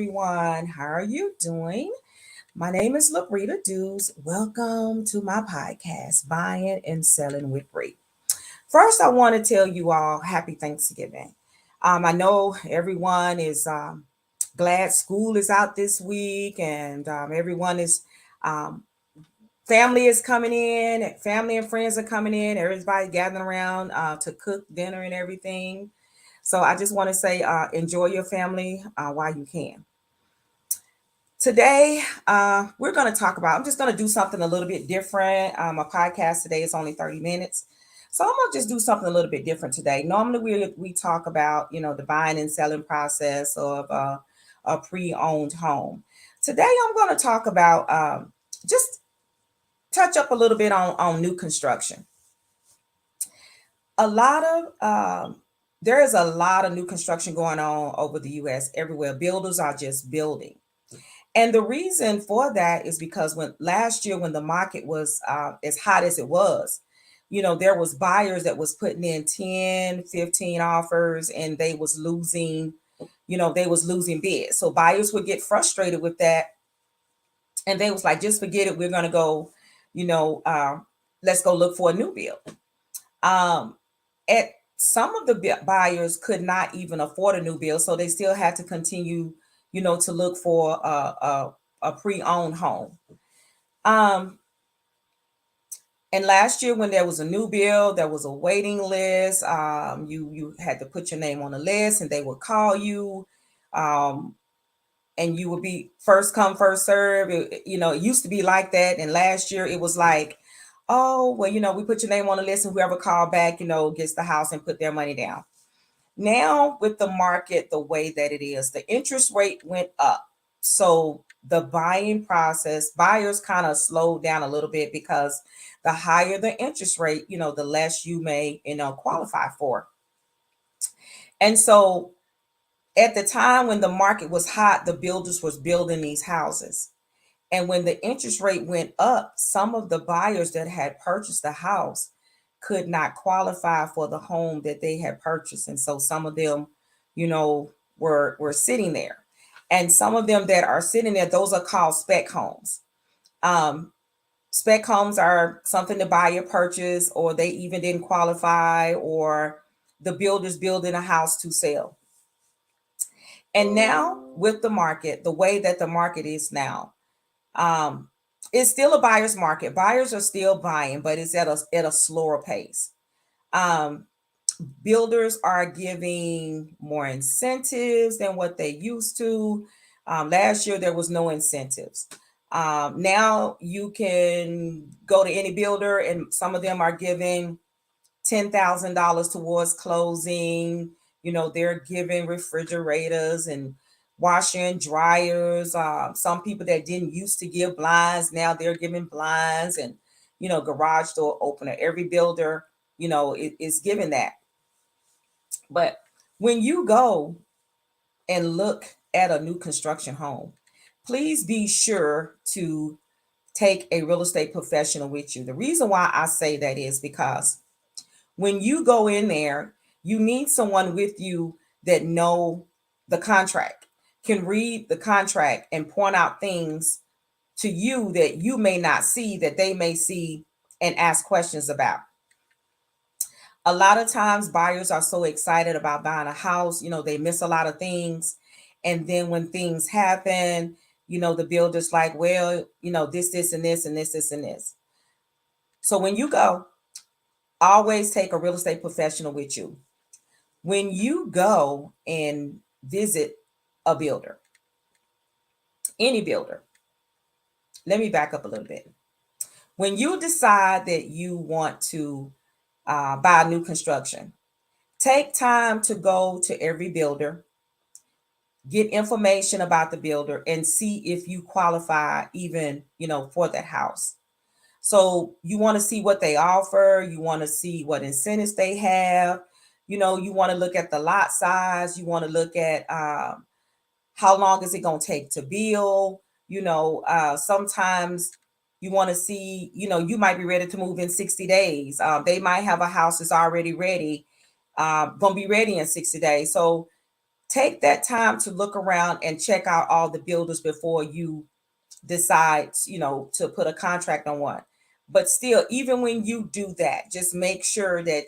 everyone. How are you doing? My name is Labrita Dews. Welcome to my podcast, Buying and Selling with Bree. First, I want to tell you all happy Thanksgiving. I know everyone is glad school is out this week, and everyone is um, family is coming in, family and friends are coming in. Everybody gathering around to cook dinner and everything. So I just want to say, enjoy your family while you can. Today, we're going to talk about, I'm just going to do something a little bit different. My podcast today is only 30 minutes. So I'm going to just do something a little bit different today. Normally, we talk about, the buying and selling process of a pre-owned home. Today, I'm going to talk about just touch up a little bit on new construction. A lot of there is a lot of new construction going on over the U.S. everywhere. Builders are just building. And the reason for that is because when last year, when the market was as hot as it was, there was buyers that was putting in 10, 15 offers, and they was losing bids. So buyers would get frustrated with that, and they was like, just forget it. We're going to go, you know, uh, let's go look for a new build. Um, at some of the buyers could not even afford a new build, so they still had to continue, to look for a pre-owned home. Um, and last year, when there was a new build, there was a waiting list. You had to put your name on the list, and they would call you. Um, and you would be first come first serve. It used to be like that, and last year it was like, oh well, we put your name on the list, and whoever called back, gets the house and put their money down. Now with the market the way that it is, the interest rate went up, so the buying process, buyers kind of slowed down a little bit because the higher the interest rate, the less you may qualify for. And so at the time when the market was hot, the builders was building these houses. And when the interest rate went up, some of the buyers that had purchased the house could not qualify for the home that they had purchased. And so some of them, were sitting there. And some of them that are sitting there, those are called spec homes. Um, Spec homes are something the buyer purchased, or they even didn't qualify, or the builder's building a house to sell. And now with the market, the way that the market is now, um, it's still a buyer's market. Buyers are still buying, but it's at a slower pace. Um, Builders are giving more incentives than what they used to. Last year there was no incentives. Now you can go to any builder, and some of them are giving $10,000 towards closing. They're giving refrigerators and washer and dryers. Some people that didn't used to give blinds, now they're giving blinds, and garage door opener. Every builder, is giving that. But when you go and look at a new construction home, please be sure to take a real estate professional with you. The reason why I say that is because when you go in there, you need someone with you that know the contract, can read the contract and point out things to you that you may not see, that they may see and ask questions about. A lot of times buyers are so excited about buying a house, they miss a lot of things. And then when things happen, the builder's like, well, this, and this, and this, and this. So when you go, always take a real estate professional with you. When you go and visit a builder, any builder, let me back up a little bit. When you decide that you want to buy new construction, take time to go to every builder, get information about the builder, and see if you qualify even, for that house. So you want to see what they offer, you want to see what incentives they have, you want to look at the lot size, you want to look at how long is it going to take to build. Sometimes you want to see, you might be ready to move in 60 days. They might have a house that's already ready, going to be ready in 60 days. So Take that time to look around and check out all the builders before you decide, to put a contract on one. But still, even when you do that, just make sure that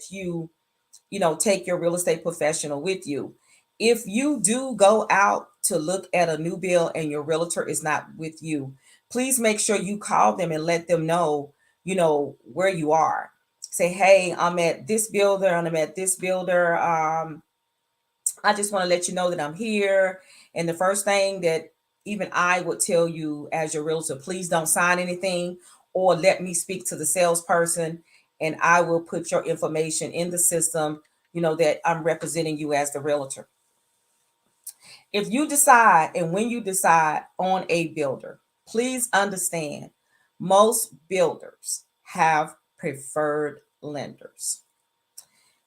take your real estate professional with you. If you do go out to look at a new build and your realtor is not with you, please make sure you call them and let them know, where you are. Say, hey, I'm at this builder and I'm at this builder. I just want to let you know that I'm here. And the first thing that even I would tell you as your realtor, please don't sign anything or let me speak to the salesperson, and I will put your information in the system, that I'm representing you as the realtor. If you decide and when you decide on a builder, please understand most builders have preferred lenders.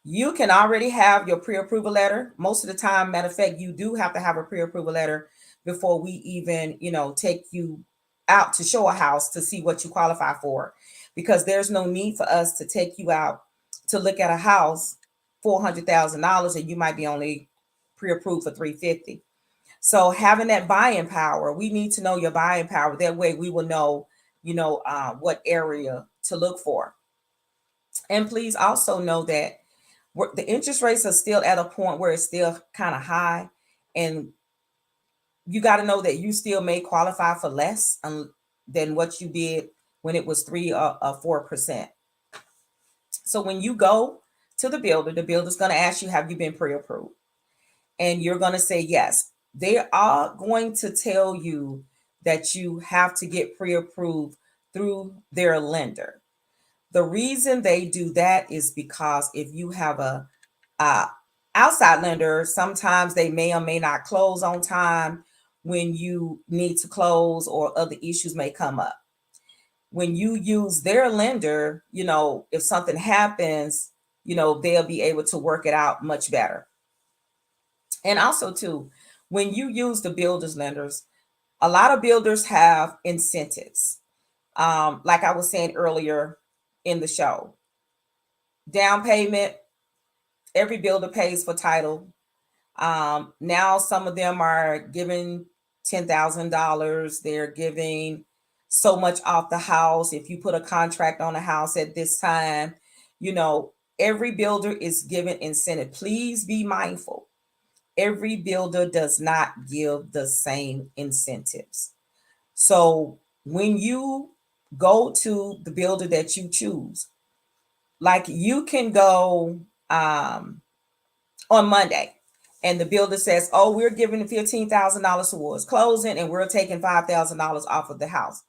You can already have your pre-approval letter. Most of the time, matter of fact, you do have to have a pre-approval letter before we even, take you out to show a house to see what you qualify for, because there's no need for us to take you out to look at a house $400,000 and you might be only pre-approved for 350. So having that buying power, we need to know your buying power. That way we will know, what area to look for. And please also know that the interest rates are still at a point where it's still kind of high, and you got to know that you still may qualify for less than what you did when it was 3 or 4%. So when you go to the builder's going to ask you, have you been pre-approved? And you're going to say yes. They are going to tell you that you have to get pre-approved through their lender. The reason they do that is because if you have a outside lender, sometimes they may or may not close on time when you need to close, or other issues may come up. When you use their lender, if something happens, they'll be able to work it out much better. And also too, when you use the builders lenders, a lot of builders have incentives. Like I was saying earlier in the show, down payment, every builder pays for title. Now some of them are giving $10,000. They're giving so much off the house if you put a contract on a house at this time. You know, every builder is giving incentive. Please be mindful. Every builder does not give the same incentives. So when you go to the builder that you choose, like you can go on Monday and the builder says, oh, we're giving $15,000 towards closing and we're taking $5,000 off of the house.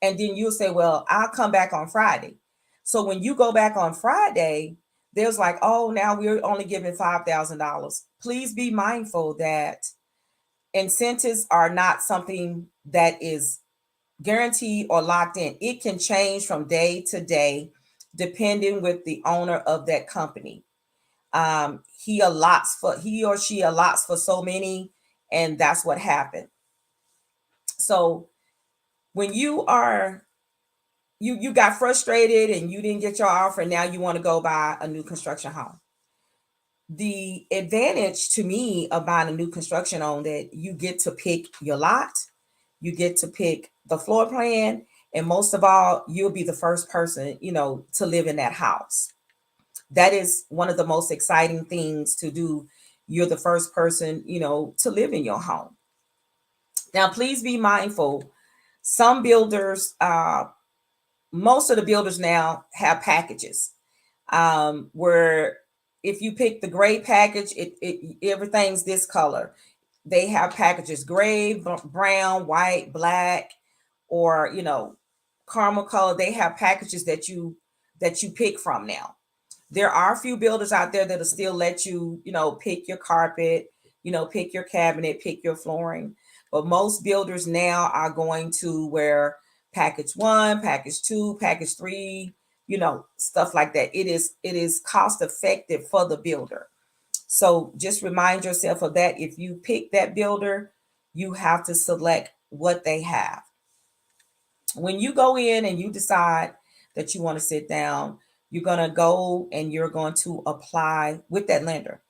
And then you'll say, well, I'll come back on Friday. So when you go back on Friday, there's like, oh, now we're only giving $5,000. Please be mindful that incentives are not something that is guaranteed or locked in. It can change from day to day depending with the owner of that company. He or she allots for so many, and that's what happened. So when you got frustrated and you didn't get your offer, and now you want to go buy a new construction home. The advantage to me of buying a new construction home, that you get to pick your lot, you get to pick the floor plan, and most of all, you'll be the first person, to live in that house. That is one of the most exciting things to do. You're the first person, to live in your home. Now, please be mindful. Some builders, most of the builders now have packages, where if you pick the gray package, it everything's this color. They have packages: gray, brown, white, black, or caramel color. They have packages that you pick from now. There are a few builders out there that'll still let you, pick your carpet, pick your cabinet, pick your flooring. But most builders now are going to where package one, package two, package three, stuff like that. It is cost effective for the builder. So just remind yourself of that. If you pick that builder, you have to select what they have. When you go in and you decide that you want to sit down, you're going to go and you're going to apply with that lender.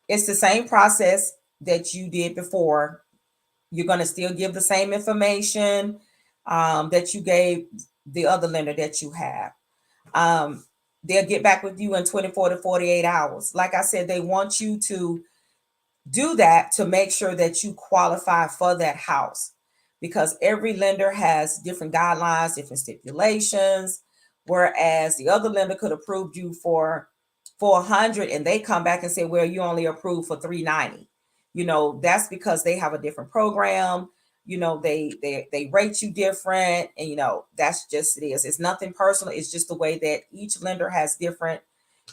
It's the same process that you did before. You're going to still give the same information that you gave the other lender that you have. Um, they'll get back with you in 24 to 48 hours. Like I said, they want you to do that to make sure that you qualify for that house, because every lender has different guidelines, different stipulations. Whereas the other lender could approve you for 400 and they come back and say, well, you only approved for 390. That's because they have a different program. They rate you different, and that's just it is. It's nothing personal. It's just the way that each lender has different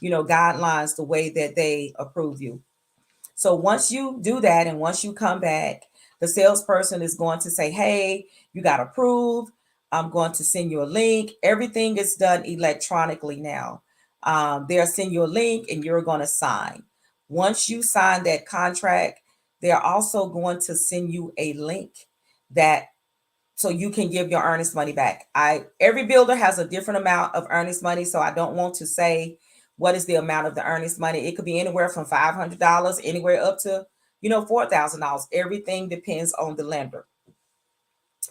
guidelines, the way that they approve you. So once you do that and once you come back, the salesperson is going to say, hey, you got approved. I'm going to send you a link. Everything is done electronically now. They'll send you a link and you're going to sign. Once you sign that contract, they're also going to send you a link that so you can give your earnest money back. Every builder has a different amount of earnest money, so I don't want to say what is the amount of the earnest money. It could be anywhere from $500, anywhere up to $4,000. Everything depends on the lender.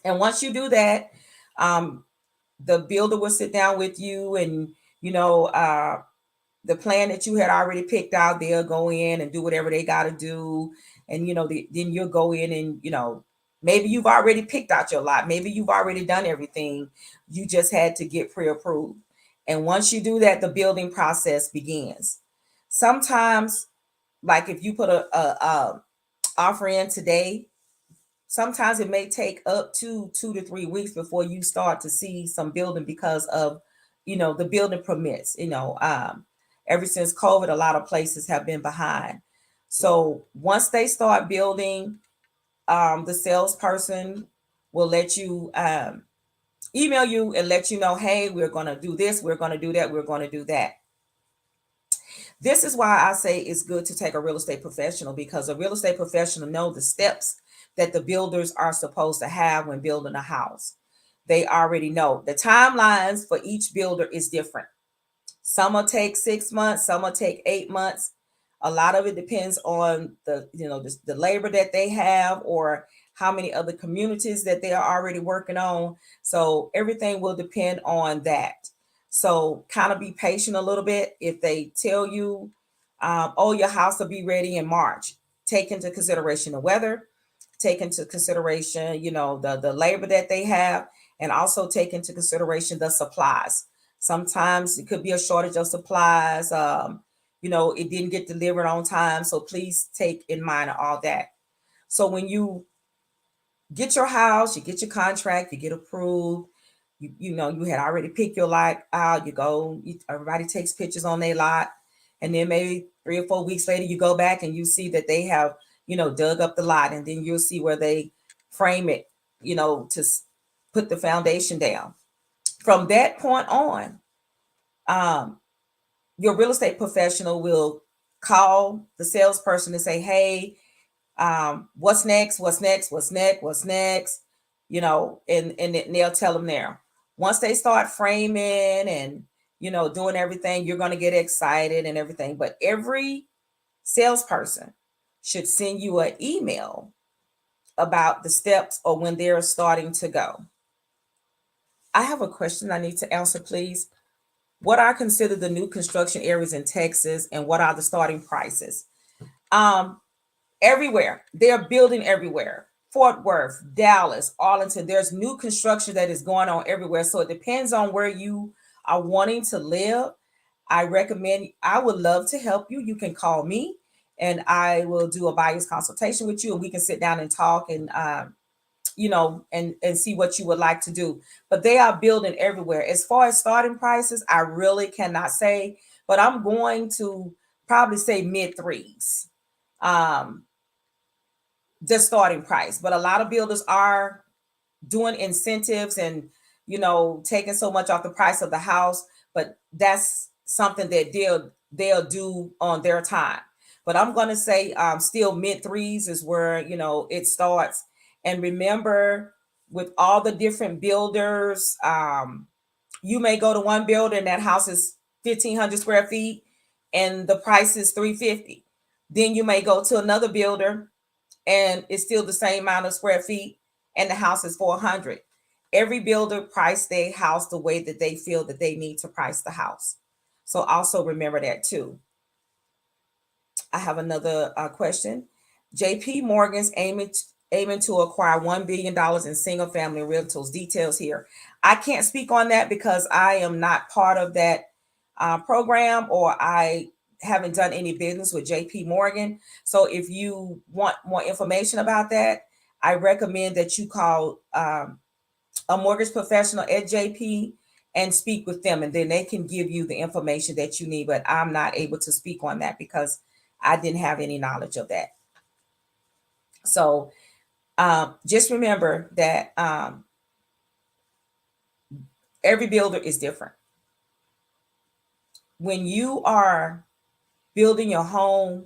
And once you do that, the builder will sit down with you, and the plan that you had already picked out, they'll go in and do whatever they got to do. And, then you'll go in and, maybe you've already picked out your lot. Maybe you've already done everything. You just had to get pre-approved. And once you do that, the building process begins. Sometimes, like if you put a offer in today, sometimes it may take up to 2 to 3 weeks before you start to see some building because of, the building permits. Ever since COVID, a lot of places have been behind. So once they start building, the salesperson will let you email you and let you know, hey, we're going to do this, we're going to do that, we're going to do that. This is why I say it's good to take a real estate professional, because a real estate professional knows the steps that the builders are supposed to have when building a house. They already know the timelines for each builder is different. Some will take 6 months, some will take 8 months. A lot of it depends on the labor that they have, or how many other communities that they are already working on. So everything will depend on that. So kind of be patient a little bit. If they tell you, oh, your house will be ready in March, take into consideration the weather, take into consideration, the labor that they have, and also take into consideration the supplies. Sometimes it could be a shortage of supplies. It didn't get delivered on time. So please take in mind all that. So when you get your house, you get your contract, you get approved, you had already picked your lot out, everybody takes pictures on their lot. And then maybe 3 or 4 weeks later, you go back and you see that they have, dug up the lot, and then you'll see where they frame it, to put the foundation down. From that point on, your real estate professional will call the salesperson and say, hey, what's next? What's next? What's next? What's next? And they'll tell them there. Once they start framing and, doing everything, you're going to get excited and everything. But every salesperson should send you an email about the steps or when they're starting to go. I have a question I need to answer, please. What are considered the new construction areas in Texas, and what are the starting prices? Everywhere. They're building everywhere. Fort Worth, Dallas, Arlington. There's new construction that is going on everywhere. So it depends on where you are wanting to live. I would love to help you. You can call me and I will do a buyer's consultation with you, and we can sit down and talk and and see what you would like to do. But they are building everywhere. As far as starting prices, I really cannot say, but I'm going to probably say mid threes, the starting price. But a lot of builders are doing incentives and taking so much off the price of the house, but that's something that they'll do on their time. But I'm going to say still mid threes is where it starts. And remember, with all the different builders, you may go to one builder and that house is 1,500 square feet and the price is $350. Then you may go to another builder and it's still the same amount of square feet, and the house is 400. Every builder price their house the way that they feel that they need to price the house. So also remember that too. I have another question. JP Morgan's aiming to acquire $1 billion in single family rentals. Details here. I can't speak on that because I am not part of that program, or I haven't done any business with JP Morgan. So if you want more information about that, I recommend that you call a mortgage professional at JP and speak with them, and then they can give you the information that you need. But I'm not able to speak on that because I didn't have any knowledge of that. So just remember that every builder is different. When you are building your home,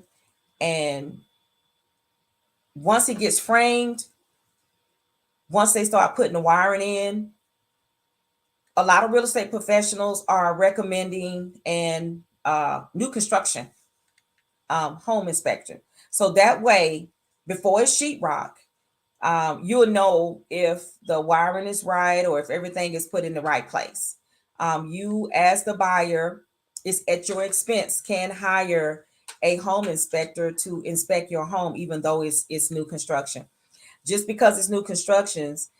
and once it gets framed, once they start putting the wiring in, a lot of real estate professionals are recommending and new construction home inspection. So that way, before it's sheetrock, you'll know if the wiring is right or if everything is put in the right place. You, as the buyer, is at your expense, can hire a home inspector to inspect your home, even though it's new construction. Just because it's new constructions,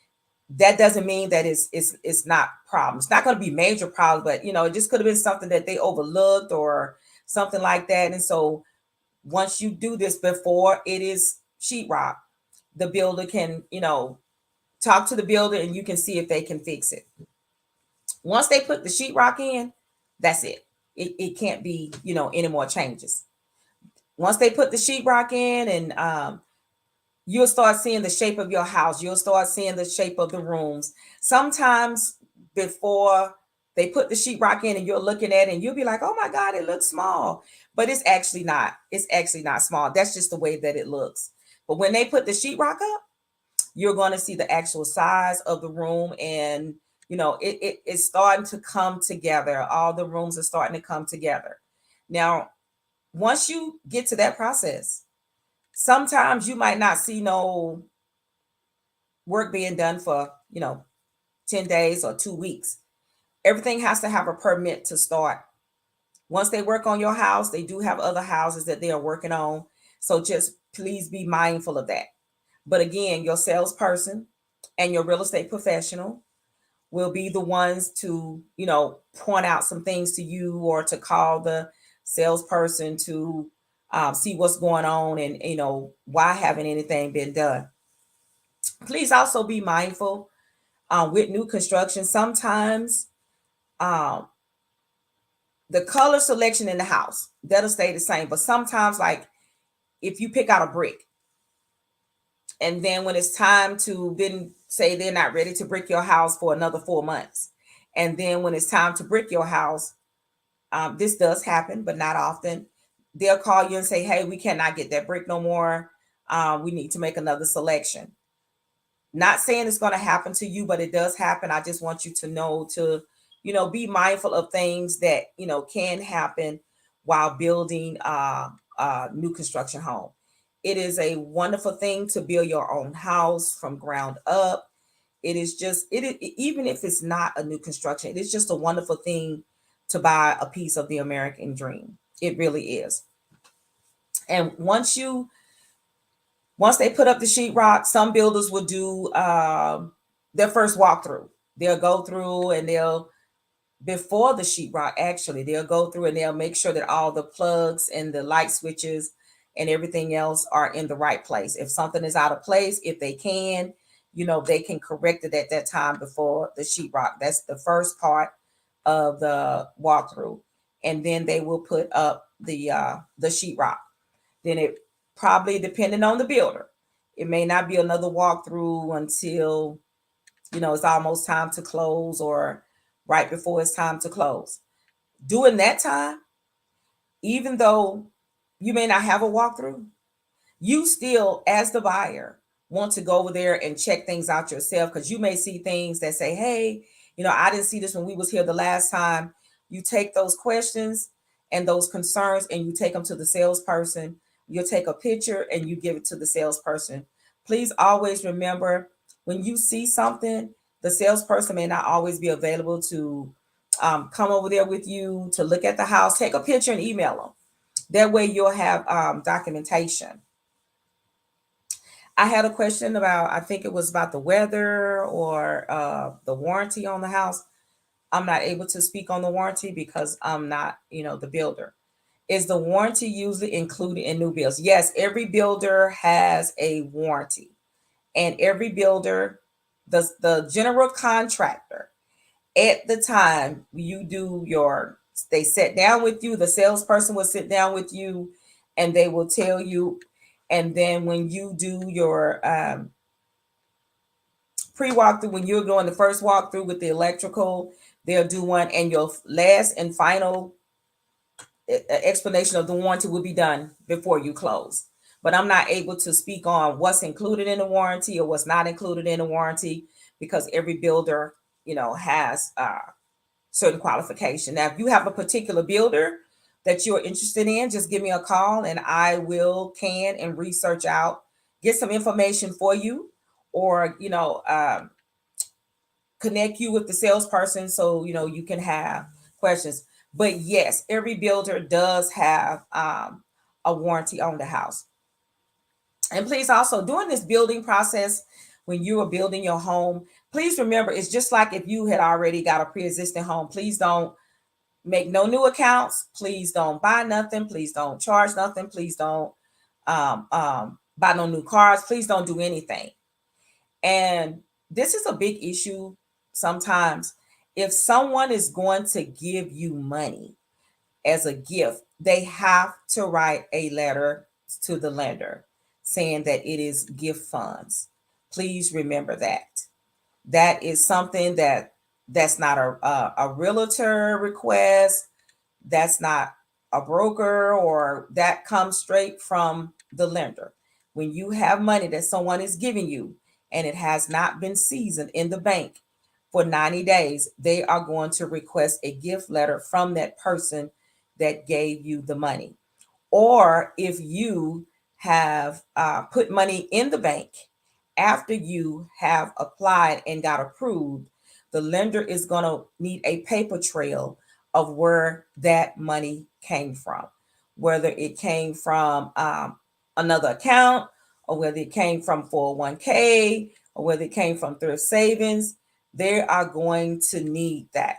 that doesn't mean that it's not problems. It's not going to be major problems, but it just could have been something that they overlooked or something like that. And so once you do this before it is sheetrock, the builder can, talk to the builder and you can see if they can fix it. Once they put the sheetrock in, that's it. It can't be, any more changes. Once they put the sheetrock in, and you'll start seeing the shape of your house. You'll start seeing the shape of the rooms. Sometimes before they put the sheetrock in and you're looking at it and you'll be like, oh my God, it looks small. But it's actually not. It's actually not small. That's just the way that it looks. But when they put the sheetrock up, you're going to see the actual size of the room, and it's starting to come together. All the rooms are starting to come together. Now, once you get to that process, sometimes you might not see no work being done for 10 days or 2 weeks. Everything has to have a permit to start. Once they work on your house, they do have other houses that they are working on. So just please be mindful of that. But again, your salesperson and your real estate professional will be the ones to, point out some things to you, or to call the salesperson to see what's going on, and, why haven't anything been done. Please also be mindful with new construction. Sometimes the color selection in the house, that'll stay the same. But sometimes, like if you pick out a brick, and then when it's time to then say they're not ready to brick your house for another 4 months. And then when it's time to brick your house, this does happen, but not often. They'll call you and say, hey, we cannot get that brick no more. We need to make another selection. Not saying it's going to happen to you, but it does happen. I just want you to know to, be mindful of things that, can happen while building a new construction home. It is a wonderful thing to build your own house from ground up. It is just, even if it's not a new construction, it is just a wonderful thing to buy a piece of the American dream. It really is. And once they put up the sheetrock, some builders will do their first walkthrough. They'll go through and before the sheetrock, actually, they'll go through and they'll make sure that all the plugs and the light switches and everything else are in the right place. If something is out of place, if they can, they can correct it at that time before the sheetrock. That's the first part of the walkthrough. And then they will put up the sheetrock. Then it probably, depending on the builder, it may not be another walkthrough until, it's almost time to close, or right before it's time to close. During that time, even though you may not have a walkthrough, you still, as the buyer, want to go over there and check things out yourself, because you may see things that say, hey, I didn't see this when we was here the last time. You take those questions and those concerns and you take them to the salesperson You'll take a picture and you give it to the salesperson. Please always remember, when you see something, the salesperson may not always be available to come over there with you to look at the house. Take a picture and email them. That way you'll have documentation. I had a question about, I think it was about the weather or the warranty on the house. I'm not able to speak on the warranty because I'm not, the builder. Is the warranty usually included in new builds? Yes, every builder has a warranty. And every builder, the general contractor, at the time you do they sit down with you, the salesperson will sit down with you and they will tell you. And then when you do your pre-walkthrough, when you're doing the first walkthrough with the electrical, they'll do one, and your last and final explanation of the warranty will be done before you close. But I'm not able to speak on what's included in the warranty or what's not included in the warranty, because every builder, has certain qualification. Now, if you have a particular builder that you're interested in, just give me a call and I can and research out, get some information for you, or connect you with the salesperson so you can have questions. But yes, every builder does have a warranty on the house. And please also, during this building process, when you are building your home, please remember, it's just like if you had already got a pre-existing home. Please don't make no new accounts. Please don't buy nothing. Please don't charge nothing. Please don't buy no new cars. Please don't do anything. And this is a big issue sometimes. If someone is going to give you money as a gift, they have to write a letter to the lender saying that it is gift funds. Please remember that. That is something that's not a realtor request. That's not a broker, or that comes straight from the lender. When you have money that someone is giving you and it has not been seasoned in the bank for 90 days, they are going to request a gift letter from that person that gave you the money. Or if you have put money in the bank after you have applied and got approved, the lender is going to need a paper trail of where that money came from, whether it came from another account, or whether it came from 401k, or whether it came from thrift savings. They are going to need that.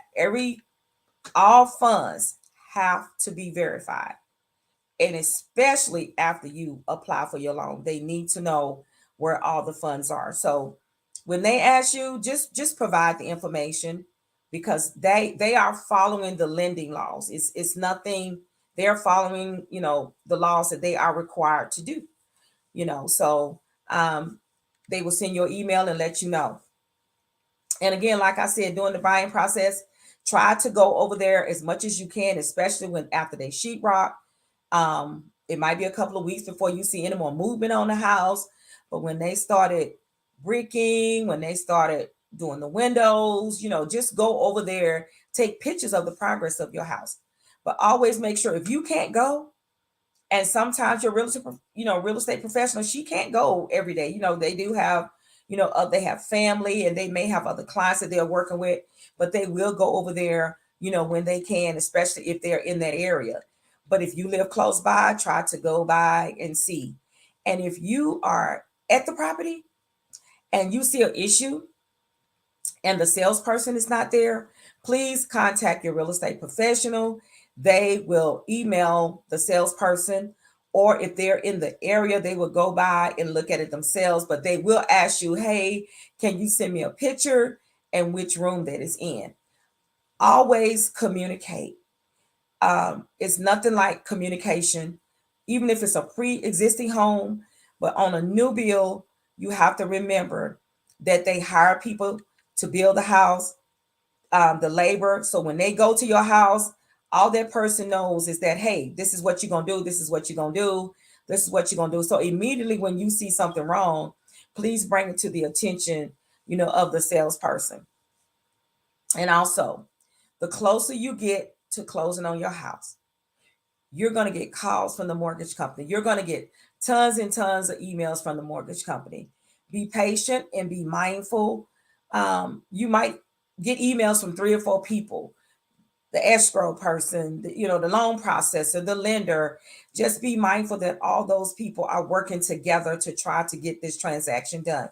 All funds have to be verified. And especially after you apply for your loan, they need to know where all the funds are. So when they ask you, just provide the information, because they are following the lending laws. It's nothing. They're following the laws that they are required to do. So they will send you an email and let you know. And again, like I said, during the buying process, try to go over there as much as you can, especially when after they sheetrock. It might be a couple of weeks before you see any more movement on the house. But when they started bricking, when they started doing the windows, just go over there, take pictures of the progress of your house. But always make sure, if you can't go, and sometimes your real estate professional, she can't go every day. They do have, they have family and they may have other clients that they're working with, but they will go over there, when they can, especially if they're in that area. But if you live close by, try to go by and see. And if you are at the property and you see an issue and the salesperson is not there, please contact your real estate professional. They will email the salesperson, or if they're in the area, they will go by and look at it themselves. But they will ask you, hey, can you send me a picture and which room that is in? Always communicate. It's nothing like communication, even if it's a pre-existing home. But on a new build, you have to remember that they hire people to build the house, the labor. So when they go to your house, all that person knows is that, hey, this is what you're going to do. This is what you're going to do. This is what you're going to do. So immediately when you see something wrong, please bring it to the attention, of the salesperson. And also, the closer you get to closing on your house, you're going to get calls from the mortgage company. You're going to get tons and tons of emails from the mortgage company. Be patient and be mindful. You might get emails from 3 or 4 people, the escrow person, the loan processor, the lender. Just be mindful that all those people are working together to try to get this transaction done.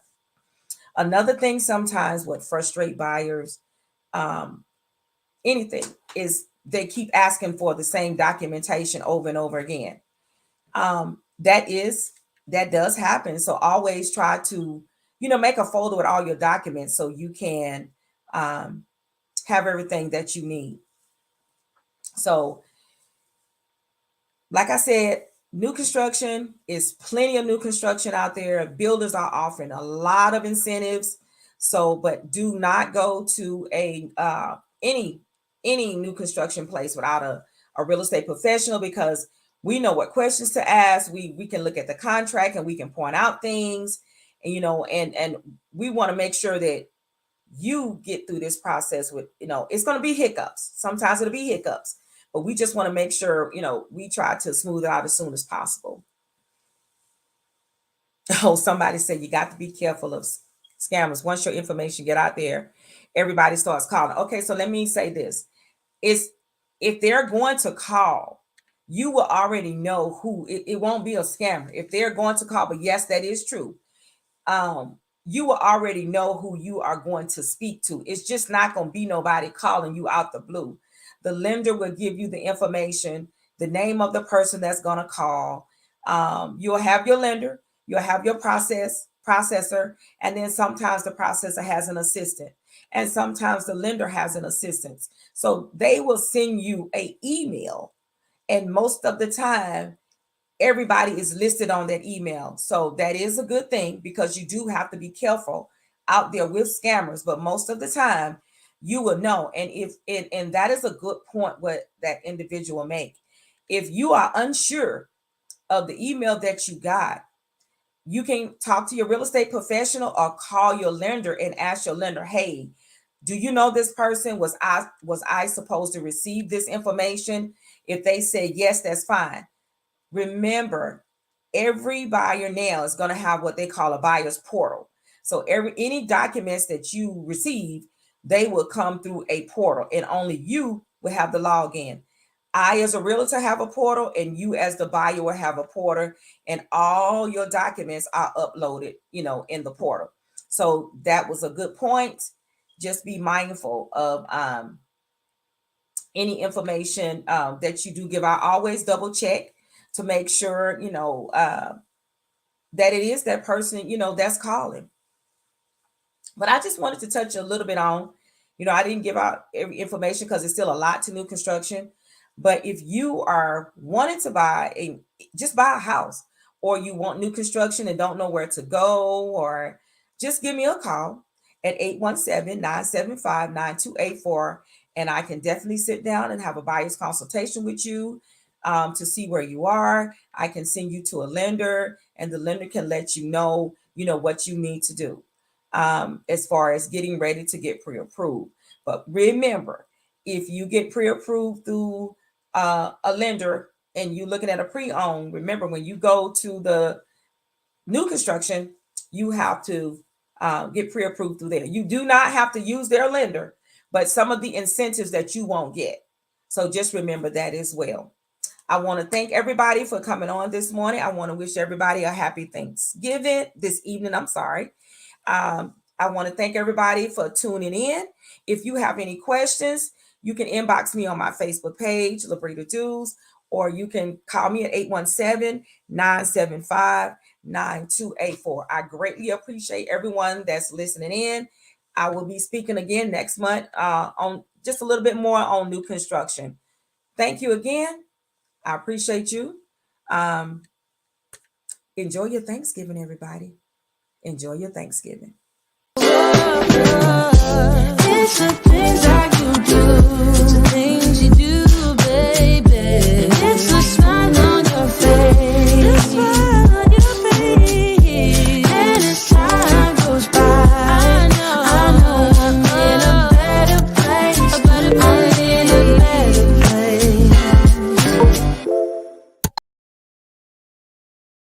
Another thing sometimes what frustrate buyers, um, anything, is they keep asking for the same documentation over and over again. Um, that is that does happen. So always try to, make a folder with all your documents so you can um, have everything that you need. So, like I said, new construction is plenty of new construction out there. Builders are offering a lot of incentives. So, but do not go to a any new construction place without a real estate professional, because we know what questions to ask. We can look at the contract and we can point out things, and and we want to make sure that you get through this process with, it's going to be hiccups. Sometimes it'll be hiccups, but we just want to make sure, we try to smooth it out as soon as possible. Oh, somebody said you got to be careful of scammers. Once your information get out there, everybody starts calling. Okay, so let me say this. Is if they're going to call, you will already know who. It won't be a scammer. If they're going to call, but yes, that is true. You will already know who you are going to speak to. It's just not going to be nobody calling you out the blue. The lender will give you the information, the name of the person that's going to call. You'll have your lender, you'll have your processor, and then sometimes the processor has an assistant, and sometimes the lender has an assistant. So they will send you a email, and most of the time everybody is listed on that email. So that is a good thing, because you do have to be careful out there with scammers, but most of the time you will know. And and that is a good point what that individual make. If you are unsure of the email that you got, you can talk to your real estate professional or call your lender and ask your lender, hey, do you know this person? Was I supposed to receive this information? If they say yes, that's fine. Remember, every buyer now is going to have what they call a buyer's portal. So any documents that you receive, they will come through a portal, and only you will have the login. I, as a realtor, have a portal, and you, as the buyer, will have a portal, and all your documents are uploaded, in the portal. So that was a good point. Just be mindful of any information that you do give out. Always double check to make sure, that it is that person, that's calling. But I just wanted to touch a little bit on, I didn't give out every information because it's still a lot to new construction. But if you are wanting to just buy a house, or you want new construction and don't know where to go, or just give me a call at 817-975-9284. And I can definitely sit down and have a buyer's consultation with you, to see where you are. I can send you to a lender, and the lender can let you know, what you need to do, as far as getting ready to get pre-approved. But remember, if you get pre-approved through a lender and you're looking at a pre-owned, remember, when you go to the new construction, you have to get pre-approved through there. You do not have to use their lender, but some of the incentives that you won't get. So just remember that as well. I want to thank everybody for coming on this morning. I want to wish everybody a happy Thanksgiving this evening. I'm sorry. I want to thank everybody for tuning in. If you have any questions, you can inbox me on my Facebook page, Labrita Dues, or you can call me at 817-975-9284. I greatly appreciate everyone that's listening in. I will be speaking again next month on just a little bit more on new construction. Thank you again. I appreciate you. Enjoy your Thanksgiving, everybody. Enjoy your Thanksgiving.